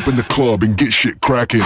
up in the club and get shit cracking.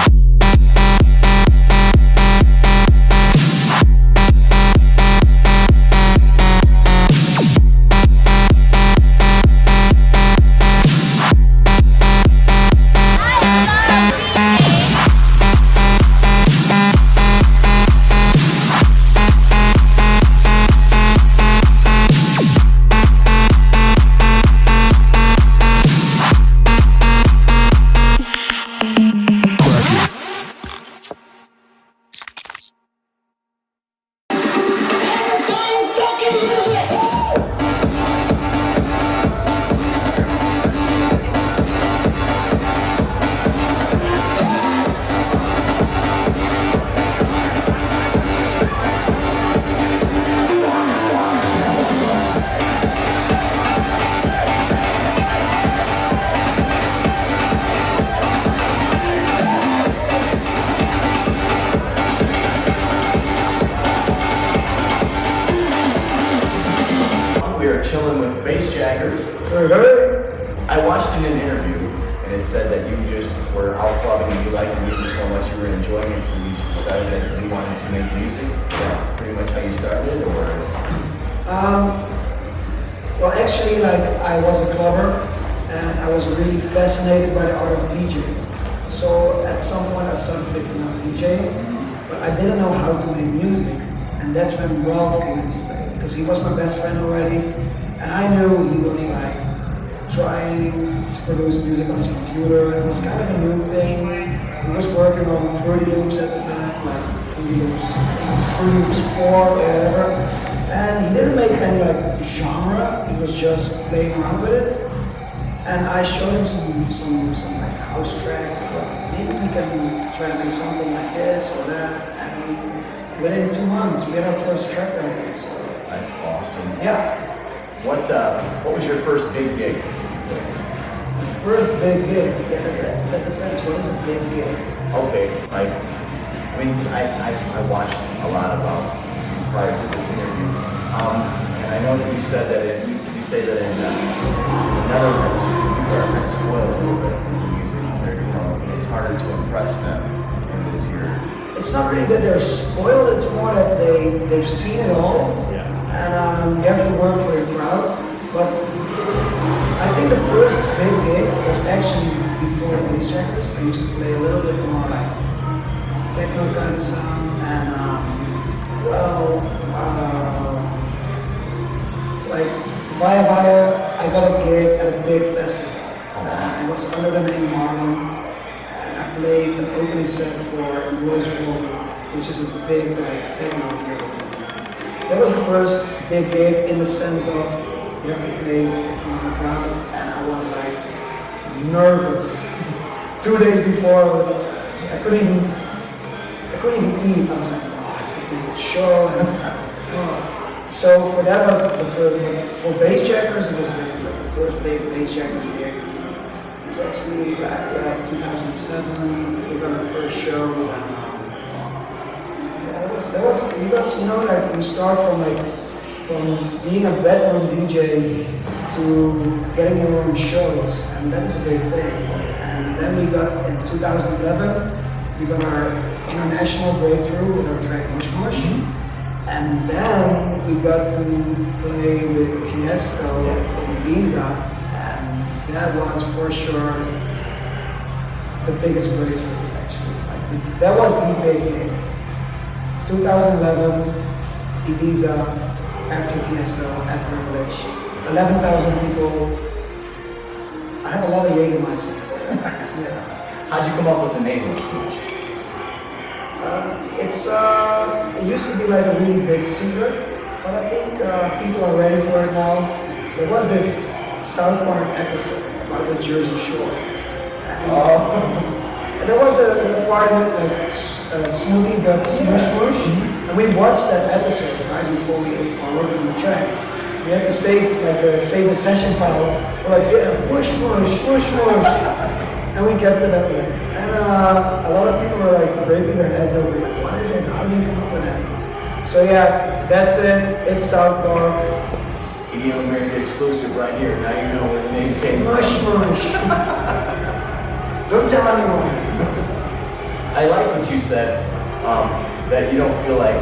Chilling with Bassjackers. I watched in an interview and it said that you just were out clubbing and you liked the music so much you were enjoying it, so you just decided that you wanted to make music. Is that pretty much how you started, or? Well, actually, I was a clubber and I was really fascinated by the art of DJing. So at some point I started picking up DJing, but I didn't know how to make music, and that's when Ralph came into play, because he was my best friend already. And I knew he was like trying to produce music on his computer, and it was kind of a new thing. He was working on Fruity Loops at the time, like Fruity Loops, it was Fruity Loops 4 or whatever. And he didn't make any like genre, he was just playing around with it. And I showed him some like house tracks. I thought, maybe we can try to make something like this or that. And within 2 months, we had our first track ready. So that's awesome. Yeah. What was your first big gig? First big gig? Yeah, that depends. What is a big gig? Okay, I mean, I watched a lot about prior to this interview, and I know that you said that you say that in the Netherlands you are kind of spoiled a little bit with music. It's harder to impress them than it is here. It's not really that they're spoiled. It's more that they've seen it all. Yeah. And you have to work for your crowd. But I think the first big gig was actually before Bassjackers. I used to play a little bit more like techno kind of sound, and like via I got a gig at a big festival. It was under the name Marlon, and I played an opening set for Louisville, which is a big like techno here. That was the first big gig in the sense of you have to play in front of a crowd, and I was like nervous. 2 days before, I couldn't even eat. I was like, oh, I have to play a show. So for that was the first. For Bassjackers, it was different. The first big Bassjackers gig was actually back 2007. We got our first shows. That was because, you know, like you start from being a bedroom DJ to getting your own shows, and that is a big thing. And then we got, in 2011, we got our international breakthrough with our track Mush Mush. And then we got to play with Tiesto in Ibiza, and that was for sure the biggest breakthrough, actually. Like that was the big gig. 2011, Ibiza, after Tiesto, at Privilege. 11,000 people. I had a lot of Jägermeister. Yeah. How'd you come up with the name? It used to be like a really big secret, but I think people are ready for it now. There was this South Park episode about the Jersey Shore. And there was a part in it, like Snooki got Smush Smush, and we watched that episode right before we were working on the track. We had to save the session file. We're like, yeah, Mush Mush, Mush Mush. And we kept it that way. And a lot of people were like breaking their heads over, like, what is it? How do you come up with that? So yeah, that's it. It's South Park. EDM America exclusive right here. Now you know where the name came from. Smush Smush. Don't tell anyone. I like what you said, that you don't feel like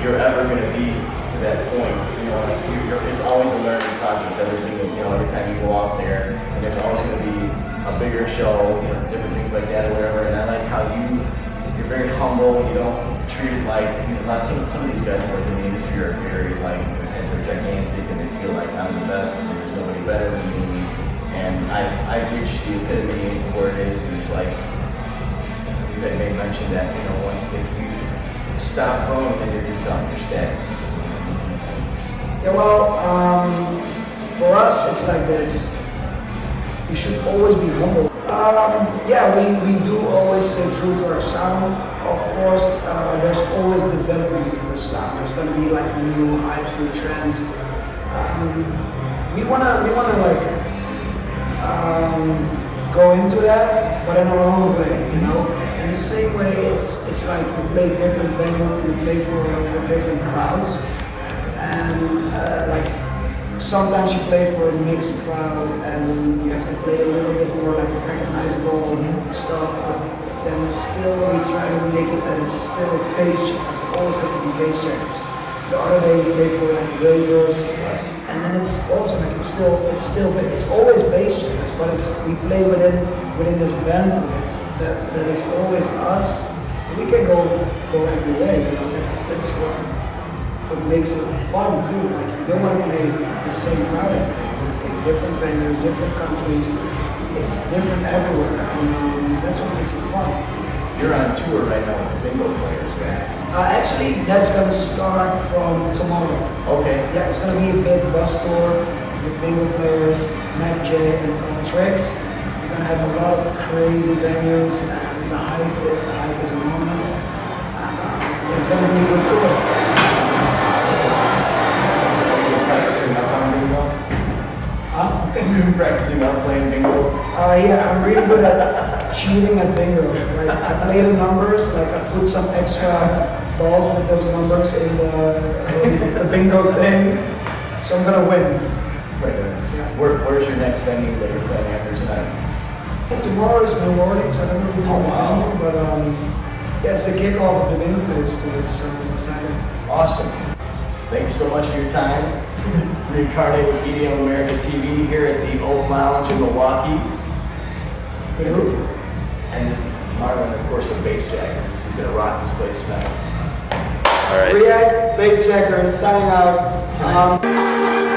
you're ever going to be to that point. You know, like it's always a learning process every time you go out there, and there's always going to be a bigger show, different things like that or whatever. And I like how you're very humble. You don't treat it like, some of these guys who work in the industry are very like, their heads are gigantic and they feel like I'm the best and there's nobody better than me. And I've reached the epitome where it is, and it's like, you may mention that, if you stop growing, then you're just done, you're stagnant. Yeah, well, for us, it's like this. You should always be humble. Yeah, we do always stay true to our sound. Of course, there's always development in the sound. There's going to be like new hypes, new trends. We wanna like go into that, but in our own way, In the same way, it's like we play different venues, we play for different crowds, and like sometimes you play for a mixed crowd, and you have to play a little bit more like recognizable stuff, but then still we try to make it that it's still Bassjackers. It always has to be Bassjackers. The other day you play for like ravers, and then it's also like it's always Bassjackers, but we play within this band that is always us. We can go every way, That's what makes it fun too. Like you don't want to play the same crowd every day. You play different venues, different countries. It's different everywhere, and that's what makes it fun. You're on tour right now with the bingo players, right? Actually, that's gonna start from tomorrow. Okay. Yeah, it's gonna be a big bus tour with bingo players, Mac J, and Tricks. We're gonna have a lot of crazy venues, and the hype is enormous. It's gonna be a good tour. Practicing up on bingo? Huh? You've been practicing up playing bingo? Yeah, I'm really good at cheating at bingo. Like I play the numbers, like I put some extra balls with those numbers in the bingo thing, so I'm gonna win. Right. Yeah. Where's your next venue that you're playing after tonight? Well, tomorrow is New Orleans. I don't know the venue, but yeah, it's the kickoff of the bingo place today, so I'm excited. Awesome. Thank you so much for your time. Reincarnate with EDM America TV here at the Old Lounge in Milwaukee. With who? And this is Marlon, of course, of Bassjackers. He's going to rock this place tonight. All right. React, Bassjackers, signing out.